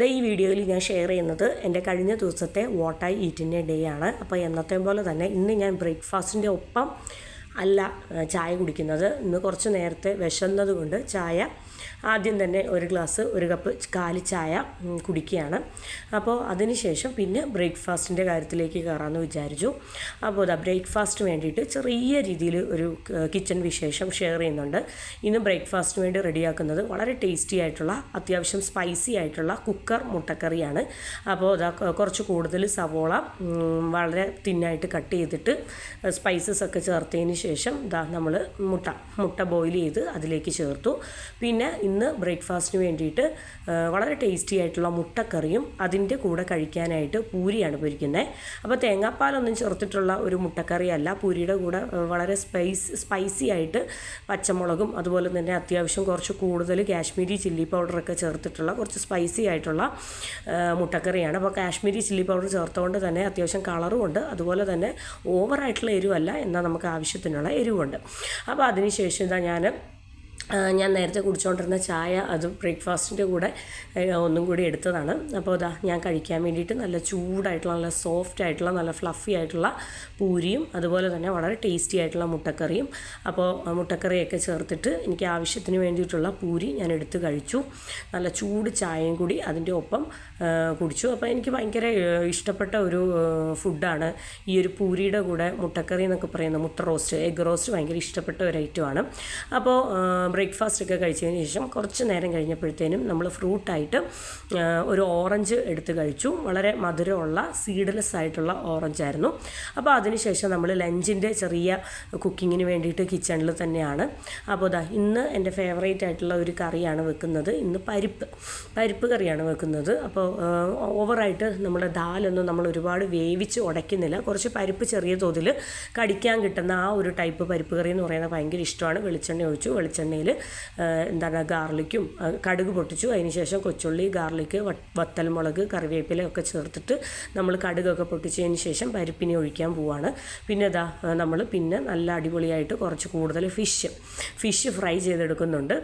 ഈ വീഡിയോയിൽ ഞാൻ ഷെയർ ചെയ്യുന്നത് എൻ്റെ കഴിഞ്ഞ ദിവസത്തെ വാട്ട് ഐ ഈറ്റിൻ്റെ ഡേ ആണ്. അപ്പോൾ എന്നത്തെ പോലെ തന്നെ ഇന്ന് ഞാൻ ബ്രേക്ക്ഫാസ്റ്റിൻ്റെ ഒപ്പം അല്ല ചായ കുടിക്കുന്നത്. ഇന്ന് കുറച്ച് നേരത്തെ വിശന്നത് കൊണ്ട് ചായ ആദ്യം തന്നെ ഒരു കപ്പ് കാലി ചായ കുടിക്കുകയാണ്. അപ്പോൾ അതിനുശേഷം പിന്നെ ബ്രേക്ക്ഫാസ്റ്റിൻ്റെ കാര്യത്തിലേക്ക് കയറാമെന്ന് വിചാരിച്ചു. അപ്പോൾ ബ്രേക്ക്ഫാസ്റ്റിന് വേണ്ടിയിട്ട് ചെറിയ രീതിയിൽ ഒരു കിച്ചൺ വിശേഷം ഷെയർ ചെയ്യുന്നുണ്ട്. ഇന്ന് ബ്രേക്ക്ഫാസ്റ്റിന് വേണ്ടി റെഡിയാക്കുന്നത് വളരെ ടേസ്റ്റി ആയിട്ടുള്ള അത്യാവശ്യം സ്പൈസി ആയിട്ടുള്ള കുക്കർ മുട്ടക്കറിയാണ്. അപ്പോൾ കുറച്ച് കൂടുതൽ സവോള വളരെ തിന്നായിട്ട് കട്ട് ചെയ്തിട്ട് സ്പൈസസ് ഒക്കെ ചേർത്തതിന് ശേഷം നമ്മൾ മുട്ട ബോയിൽ ചെയ്ത് അതിലേക്ക് ചേർത്തു. പിന്നെ ഇന്ന് ബ്രേക്ക്ഫാസ്റ്റിന് വേണ്ടിയിട്ട് വളരെ ടേസ്റ്റി ആയിട്ടുള്ള മുട്ടക്കറിയും അതിൻ്റെ കൂടെ കഴിക്കാനായിട്ട് പൂരിയാണ് പൊരിക്കുന്നത്. അപ്പോൾ തേങ്ങാപ്പാലൊന്നും ചേർത്തിട്ടുള്ള ഒരു മുട്ടക്കറിയല്ല. പൂരിയുടെ കൂടെ വളരെ സ്പൈസി ആയിട്ട് പച്ചമുളകും അതുപോലെ തന്നെ അത്യാവശ്യം കുറച്ച് കൂടുതൽ കാശ്മീരി ചില്ലി പൗഡറൊക്കെ ചേർത്തിട്ടുള്ള കുറച്ച് സ്പൈസി ആയിട്ടുള്ള മുട്ടക്കറിയാണ്. അപ്പോൾ കാശ്മീരി ചില്ലി പൗഡർ ചേർത്തുകൊണ്ട് തന്നെ അത്യാവശ്യം കളറും ഉണ്ട്, അതുപോലെ തന്നെ ഓവറായിട്ടുള്ള എരിവല്ല, എന്നാൽ നമുക്ക് ആവശ്യത്തിനുള്ള എരിവുണ്ട്. അപ്പോൾ അതിനുശേഷം ഞാൻ നേരത്തെ കുടിച്ചുകൊണ്ടിരുന്ന ചായ അത് ബ്രേക്ക്ഫാസ്റ്റിൻ്റെ കൂടെ ഒന്നും കൂടി എടുത്തതാണ്. അപ്പോൾ ഞാൻ കഴിക്കാൻ വേണ്ടിയിട്ട് നല്ല ചൂടായിട്ടുള്ള നല്ല സോഫ്റ്റ് ആയിട്ടുള്ള നല്ല ഫ്ലഫി ആയിട്ടുള്ള പൂരിയും അതുപോലെ തന്നെ വളരെ ടേസ്റ്റി ആയിട്ടുള്ള മുട്ടക്കറിയും. അപ്പോൾ മുട്ടക്കറിയൊക്കെ ചേർത്തിട്ട് എനിക്ക് ആവശ്യത്തിന് വേണ്ടിയിട്ടുള്ള പൂരി ഞാൻ എടുത്ത് കഴിച്ചു. നല്ല ചൂട് ചായയും കൂടി അതിൻ്റെ ഒപ്പം കുടിച്ചു. അപ്പോൾ എനിക്ക് ഭയങ്കര ഇഷ്ടപ്പെട്ട ഒരു ഫുഡാണ് ഈ ഒരു പൂരിയുടെ കൂടെ മുട്ടക്കറി എന്നൊക്കെ പറയുന്നത്. മുട്ട റോസ്റ്റ്, എഗ് റോസ്റ്റ് ഭയങ്കര ഇഷ്ടപ്പെട്ട ഒരു ഐറ്റമാണ്. അപ്പോൾ ബ്രേക്ക്ഫാസ്റ്റൊക്കെ കഴിച്ചതിന് ശേഷം കുറച്ച് നേരം കഴിഞ്ഞപ്പോഴത്തേനും നമ്മൾ ഫ്രൂട്ടായിട്ട് ഒരു ഓറഞ്ച് എടുത്ത് കഴിച്ചു. വളരെ മധുരമുള്ള സീഡ്ലെസ് ആയിട്ടുള്ള ഓറഞ്ചായിരുന്നു. അപ്പോൾ അതിനുശേഷം നമ്മൾ ലഞ്ചിൻ്റെ ചെറിയ കുക്കിങ്ങിന് വേണ്ടിയിട്ട് കിച്ചണിൽ തന്നെയാണ്. അപ്പോൾ ഇന്ന് എൻ്റെ ഫേവറേറ്റ് ആയിട്ടുള്ള ഒരു കറിയാണ് വെക്കുന്നത്. ഇന്ന് പരിപ്പ് കറിയാണ് വെക്കുന്നത്. അപ്പോൾ ഓവറായിട്ട് നമ്മുടെ ദാലൊന്നും നമ്മൾ ഒരുപാട് വേവിച്ച് ഉടയ്ക്കുന്നില്ല. കുറച്ച് പരിപ്പ് ചെറിയ തോതിൽ കടിക്കാൻ കിട്ടുന്ന ആ ഒരു ടൈപ്പ് പരിപ്പ് കറി എന്ന് പറയുന്നത് ഭയങ്കര ഇഷ്ടമാണ്. വെളിച്ചെണ്ണ ഒഴിച്ചു, വെളിച്ചെണ്ണയിൽ ഗാർലിക്കും കടുക് പൊട്ടിച്ചു. അതിനുശേഷം കൊച്ചുള്ളി, ഗാർലിക്ക്, വത്തൽമുളക്, കറിവേപ്പില ഒക്കെ ചേർത്തിട്ട് നമ്മൾ കടുകൊക്കെ പൊട്ടിച്ചതിന് ശേഷം പരിപ്പിനെ ഒഴിക്കാൻ പോവാണ്. പിന്നെ നമ്മൾ നല്ല അടിപൊളിയായിട്ട് കുറച്ച് കൂടുതൽ ഫിഷ് ഫ്രൈ ചെയ്തെടുക്കുന്നുണ്ട്.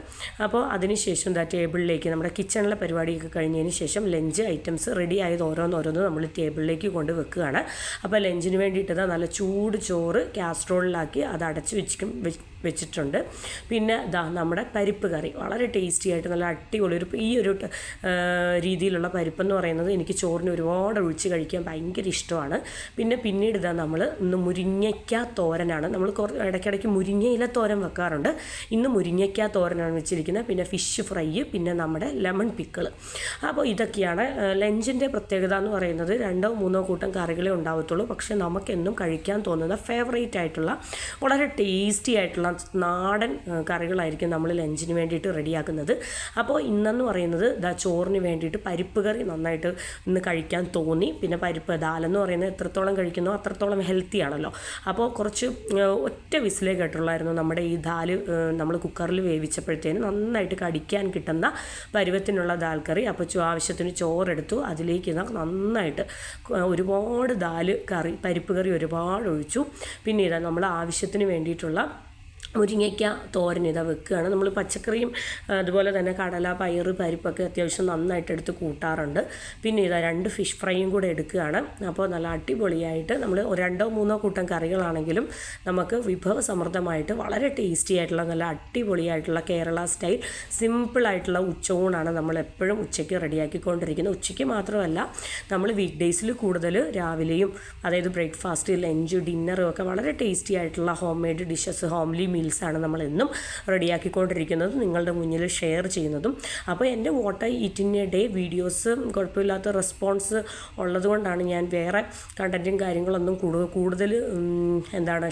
അപ്പോൾ അതിനുശേഷം ടേബിളിലേക്ക് നമ്മുടെ കിച്ചണിലെ പരിപാടിയൊക്കെ കഴിഞ്ഞതിന് ശേഷം ലഞ്ച് ഐറ്റംസ് റെഡി ആയത് ഓരോന്നോരോന്ന് നമ്മൾ ടേബിളിലേക്ക് കൊണ്ട് വെക്കുകയാണ്. അപ്പോൾ ലഞ്ചിന് വേണ്ടിയിട്ട് നല്ല ചൂട് ചോറ് കാസ്ട്രോളിലാക്കി അത് അടച്ച് വെച്ചിട്ടുണ്ട്. പിന്നെ നമ്മുടെ പരിപ്പ് കറി വളരെ ടേസ്റ്റി ആയിട്ട് നല്ല അടിപൊളി ഈ ഒരു രീതിയിലുള്ള പരിപ്പെന്ന് പറയുന്നത് എനിക്ക് ചോറിന് ഒരുപാട് ഒഴിച്ച് കഴിക്കാൻ ഭയങ്കര ഇഷ്ടമാണ്. പിന്നീട് നമ്മൾ ഇന്ന് മുരിങ്ങയ്ക്ക തോരനാണ്. നമ്മൾ ഇടയ്ക്കിടയ്ക്ക് മുരിങ്ങയില തോരൻ വെക്കാറുണ്ട്. ഇന്ന് മുരിങ്ങയ്ക്ക തോരനാണ് വെച്ചിരിക്കുന്നത്. പിന്നെ ഫിഷ് ഫ്രൈ, പിന്നെ നമ്മുടെ ലെമൺ പിക്കിൾ. അപ്പോൾ ഇതൊക്കെയാണ് ലഞ്ചിൻ്റെ പ്രത്യേകത എന്ന് പറയുന്നത്. 2-3 കൂട്ടം കറികളെ ഉണ്ടാവത്തുള്ളൂ. പക്ഷേ നമുക്കെന്നും കഴിക്കാൻ തോന്നുന്ന ഫേവറേറ്റ് ആയിട്ടുള്ള വളരെ ടേസ്റ്റി ആയിട്ടുള്ള നാടൻ കറികളായിരിക്കും നമ്മൾ ലഞ്ചിന് വേണ്ടിയിട്ട് റെഡിയാക്കുന്നത്. അപ്പോൾ ഇന്നെന്ന് പറയുന്നത് ചോറിന് വേണ്ടിയിട്ട് പരിപ്പ് കറി നന്നായിട്ട് ഇന്ന് കഴിക്കാൻ തോന്നി. പിന്നെ ദാലെന്ന് പറയുന്നത് എത്രത്തോളം കഴിക്കുന്നോ അത്രത്തോളം ഹെൽത്തി ആണല്ലോ. അപ്പോൾ കുറച്ച് ഒറ്റ വിസിലേ കേട്ടുള്ളായിരുന്നു നമ്മുടെ ഈ ദാല് നമ്മൾ കുക്കറിൽ വേവിച്ചപ്പോഴത്തേന് നന്നായിട്ട് കടിക്കാൻ കിട്ടുന്ന പരുവത്തിനുള്ള ദാൽ കറി. അപ്പോൾ ആവശ്യത്തിന് ചോറെടുത്തു, അതിലേക്ക് നന്നായിട്ട് ഒരുപാട് പരിപ്പ് കറി ഒരുപാട് ഒഴിച്ചു. പിന്നെ നമ്മൾ ആവശ്യത്തിന് വേണ്ടിയിട്ടുള്ള മുരിങ്ങയ്ക്ക തോരൻ വെക്കുകയാണ്. നമ്മൾ പച്ചക്കറിയും അതുപോലെ തന്നെ കടല, പയർ, പരിപ്പൊക്കെ അത്യാവശ്യം നന്നായിട്ട് എടുത്ത് കൂട്ടാറുണ്ട്. പിന്നെ 2 ഫിഷ് ഫ്രൈയും കൂടെ എടുക്കുകയാണ്. അപ്പോൾ നല്ല അടിപൊളിയായിട്ട് നമ്മൾ 2-3 കൂട്ടം കറികളാണെങ്കിലും നമുക്ക് വിഭവസമൃദ്ധമായിട്ട് വളരെ ടേസ്റ്റി ആയിട്ടുള്ള നല്ല അടിപൊളിയായിട്ടുള്ള കേരള സ്റ്റൈൽ സിമ്പിളായിട്ടുള്ള ഉച്ചയൂണാണ് നമ്മൾ എപ്പോഴും ഉച്ചയ്ക്ക് റെഡിയാക്കിക്കൊണ്ടിരിക്കുന്നത്. ഉച്ചയ്ക്ക് മാത്രമല്ല, നമ്മൾ വീക്ക് ഡേയ്സിൽ കൂടുതൽ രാവിലെയും അതായത് ബ്രേക്ക്ഫാസ്റ്റ്, ലഞ്ച്, ഡിന്നറും ഒക്കെ വളരെ ടേസ്റ്റി ആയിട്ടുള്ള ഹോം മെയ്ഡ് ഡിഷസ്, ഹോംലി മീൽസാണ് നമ്മളെന്നും റെഡിയാക്കിക്കൊണ്ടിരിക്കുന്നതും നിങ്ങളുടെ മുന്നിൽ ഷെയർ ചെയ്യുന്നതും. അപ്പോൾ എൻ്റെ വാട്ട് ഐ ഈറ്റിൻ്റെ ഡേ വീഡിയോസ് കുഴപ്പമില്ലാത്ത റെസ്പോൺസ് ഉള്ളതുകൊണ്ടാണ് ഞാൻ വേറെ കണ്ടൻറ്റും കാര്യങ്ങളൊന്നും കൂടുതൽ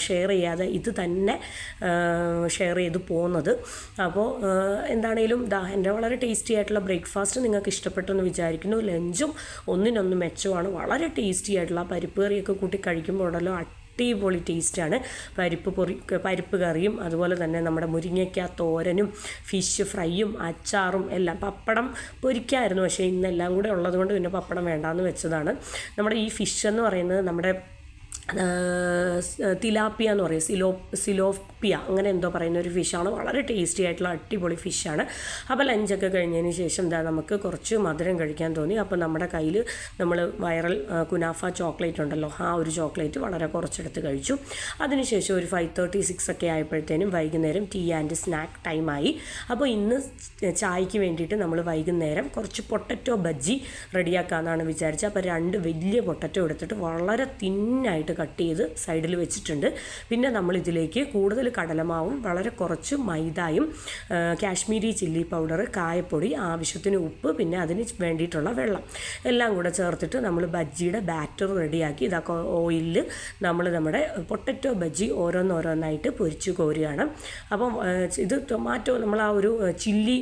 ഷെയർ ചെയ്യാതെ ഇത് തന്നെ ഷെയർ ചെയ്ത് പോകുന്നത്. അപ്പോൾ എന്താണേലും എൻ്റെ വളരെ ടേസ്റ്റി ആയിട്ടുള്ള ബ്രേക്ക്ഫാസ്റ്റ് നിങ്ങൾക്ക് ഇഷ്ടപ്പെട്ടെന്ന് വിചാരിക്കുന്നു. ലഞ്ചും ഒന്നിനൊന്ന് മെച്ചമാണ്. വളരെ ടേസ്റ്റി ആയിട്ടുള്ള പരിപ്പ് കറിയൊക്കെ കൂട്ടി കഴിക്കുമ്പോൾ ഉണ്ടല്ലോ അടിപൊളി ടേസ്റ്റാണ്. പരിപ്പ് കറിയും അതുപോലെ തന്നെ നമ്മുടെ മുരിങ്ങയ്ക്ക തോരനും ഫിഷ് ഫ്രൈയും അച്ചാറും എല്ലാം. പപ്പടം പൊരിക്കായിരുന്നു, പക്ഷേ ഇന്നെല്ലാം കൂടെ ഉള്ളതുകൊണ്ട് പിന്നെ പപ്പടം വേണ്ടാന്ന് വെച്ചതാണ്. നമ്മുടെ ഈ ഫിഷ് എന്ന് പറയുന്നത് നമ്മുടെ തിലാപ്പിയ എന്ന് പറയും, തിലാപ്പിയ അങ്ങനെ എന്തോ പറയുന്ന ഒരു ഫിഷാണ്. വളരെ ടേസ്റ്റി ആയിട്ടുള്ള അടിപൊളി ഫിഷാണ്. അപ്പോൾ ലഞ്ചൊക്കെ കഴിഞ്ഞതിന് ശേഷം നമുക്ക് കുറച്ച് മധുരം കഴിക്കാൻ തോന്നി. അപ്പോൾ നമ്മുടെ കയ്യിൽ നമ്മൾ വൈറൽ കുനാഫ ചോക്ലേറ്റ് ഉണ്ടല്ലോ, ആ ഒരു ചോക്ലേറ്റ് വളരെ കുറച്ചെടുത്ത് കഴിച്ചു. അതിനുശേഷം ഒരു 5:36 ഒക്കെ ആയപ്പോഴത്തേനും വൈകുന്നേരം ടീ ആൻഡ് സ്നാക്ക് ടൈമായി. അപ്പോൾ ഇന്ന് ചായക്ക് വേണ്ടിയിട്ട് നമ്മൾ വൈകുന്നേരം കുറച്ച് പൊട്ടറ്റോ ബജ്ജി റെഡിയാക്കാമെന്നാണ് വിചാരിച്ചത്. അപ്പോൾ 2 വലിയ പൊട്ടറ്റോ എടുത്തിട്ട് വളരെ തിന്നായിട്ട് കട്ട് ചെയ്ത് സൈഡിൽ വെച്ചിട്ടുണ്ട്. പിന്നെ നമ്മളിതിലേക്ക് കൂടുതൽ കടലമാവും വളരെ കുറച്ച് മൈദയും കാശ്മീരി ചില്ലി പൗഡർ, കായപ്പൊടി, ആവശ്യത്തിന് ഉപ്പ്, പിന്നെ അതിന് വേണ്ടിയിട്ടുള്ള വെള്ളം എല്ലാം കൂടെ ചേർത്തിട്ട് നമ്മൾ ബജ്ജിയുടെ ബാറ്റർ റെഡിയാക്കി ഇതൊക്കെ ഓയിലിൽ നമ്മൾ നമ്മുടെ പൊട്ടറ്റോ ബജ്ജി ഓരോന്നോരോന്നായിട്ട് പൊരിച്ച് കോരുകയാണ്. അപ്പം ഇത് ടൊമാറ്റോ നമ്മൾ ആ ഒരു ചില്ലി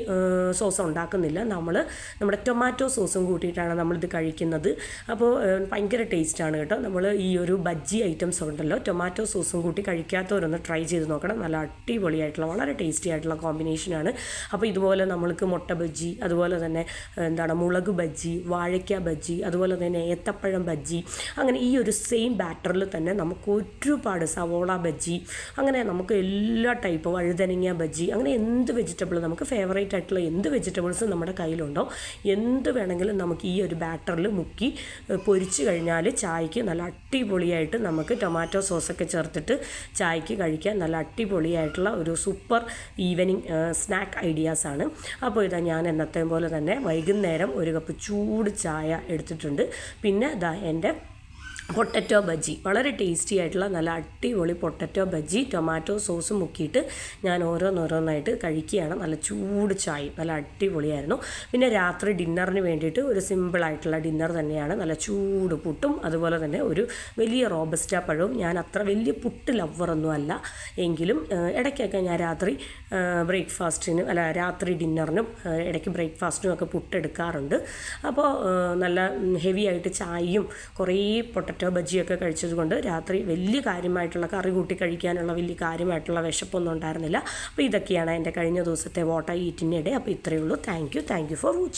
സോസ് ഉണ്ടാക്കുന്നില്ല, നമ്മുടെ ടൊമാറ്റോ സോസും കൂട്ടിയിട്ടാണ് നമ്മളിത് കഴിക്കുന്നത്. അപ്പോൾ ഭയങ്കര ടേസ്റ്റാണ് കേട്ടോ. നമ്മൾ ഈ ഒരു ബജ്ജി ഐറ്റംസ് ഉണ്ടല്ലോ, ടൊമാറ്റോ സോസും കൂട്ടി കഴിക്കാത്തവരൊന്ന് ട്രൈ ചെയ്ത് നോക്കണം. നല്ല അടിപൊളിയായിട്ടുള്ള വളരെ ടേസ്റ്റി ആയിട്ടുള്ള കോമ്പിനേഷനാണ്. അപ്പോൾ ഇതുപോലെ നമ്മൾക്ക് മുട്ട ബജ്ജി, അതുപോലെ തന്നെ മുളക് ബജ്ജി, വാഴയ്ക്ക ബജ്ജി, അതുപോലെ തന്നെ ഏത്തപ്പഴം ബജ്ജി, അങ്ങനെ ഈ ഒരു സെയിം ബാറ്ററിൽ തന്നെ നമുക്ക് ഒരുപാട് സവോള ബജ്ജി, അങ്ങനെ നമുക്ക് എല്ലാ ടൈപ്പ് വഴുതനങ്ങ ബജ്ജി, അങ്ങനെ എന്ത് വെജിറ്റബിൾ നമുക്ക് ഫേവറേറ്റ് ആയിട്ടുള്ള എന്ത് വെജിറ്റബിൾസ് നമ്മുടെ കയ്യിലുണ്ടോ എന്ത് വേണമെങ്കിലും നമുക്ക് ഈ ഒരു ബാറ്ററിൽ മുക്കി പൊരിച്ച് കഴിഞ്ഞാൽ ചായക്ക് നല്ല അടിപൊളിയായിട്ട് നമുക്ക് ടൊമാറ്റോ സോസൊക്കെ ചേർത്തിട്ട് ചായക്ക് കഴിക്കാൻ നല്ല അടിപൊളിയായിട്ടുള്ള ഒരു സൂപ്പർ ഈവനിങ് സ്നാക്ക് ഐഡിയാസാണ്. അപ്പോൾ ഇതാ ഞാൻ എന്നത്തെ പോലെ തന്നെ വൈകുന്നേരം ഒരു കപ്പ് ചൂട് ചായ എടുത്തിട്ടുണ്ട്. പിന്നെ ഇതാ എൻ്റെ പൊട്ടറ്റോ ബജ്ജി, വളരെ ടേസ്റ്റി ആയിട്ടുള്ള നല്ല അടിപൊളി പൊട്ടറ്റോ ബജ്ജി ടൊമാറ്റോ സോസ് മുക്കിയിട്ട് ഞാൻ ഓരോന്നോരോന്നായിട്ട് കഴിക്കുകയാണ്. നല്ല ചൂട് ചായ നല്ല അടിപൊളിയായിരുന്നു. പിന്നെ രാത്രി ഡിന്നറിന് വേണ്ടിയിട്ട് ഒരു സിമ്പിളായിട്ടുള്ള ഡിന്നർ തന്നെയാണ്. നല്ല ചൂട് പുട്ടും അതുപോലെ തന്നെ ഒരു വലിയ റോബസ്റ്റ പഴവും. ഞാൻ അത്ര വലിയ പുട്ട് ലവറൊന്നും അല്ല, എങ്കിലും ഇടയ്ക്കൊക്കെ ഞാൻ രാത്രി രാത്രി ഡിന്നറിനും ഇടയ്ക്ക് ബ്രേക്ക്ഫാസ്റ്റിനും ഒക്കെ പുട്ടെടുക്കാറുണ്ട്. അപ്പോൾ നല്ല ഹെവി ആയിട്ട് ചായയും കുറേ പൊട്ടറ്റോ ബജ്ജിയൊക്കെ കഴിച്ചത് കൊണ്ട് രാത്രി വലിയ കാര്യമായിട്ടുള്ള കറി കൂട്ടി കഴിക്കാനുള്ള വലിയ കാര്യമായിട്ടുള്ള വിശപ്പൊന്നും ഉണ്ടായിരുന്നില്ല. അപ്പോൾ ഇതൊക്കെയാണ് എൻ്റെ കഴിഞ്ഞ ദിവസത്തെ വാട്ട് ഐ ഈറ്റിൻ്റെ ഡേ. അപ്പോൾ ഇത്രയേ ഉള്ളൂ. Thank you for watching.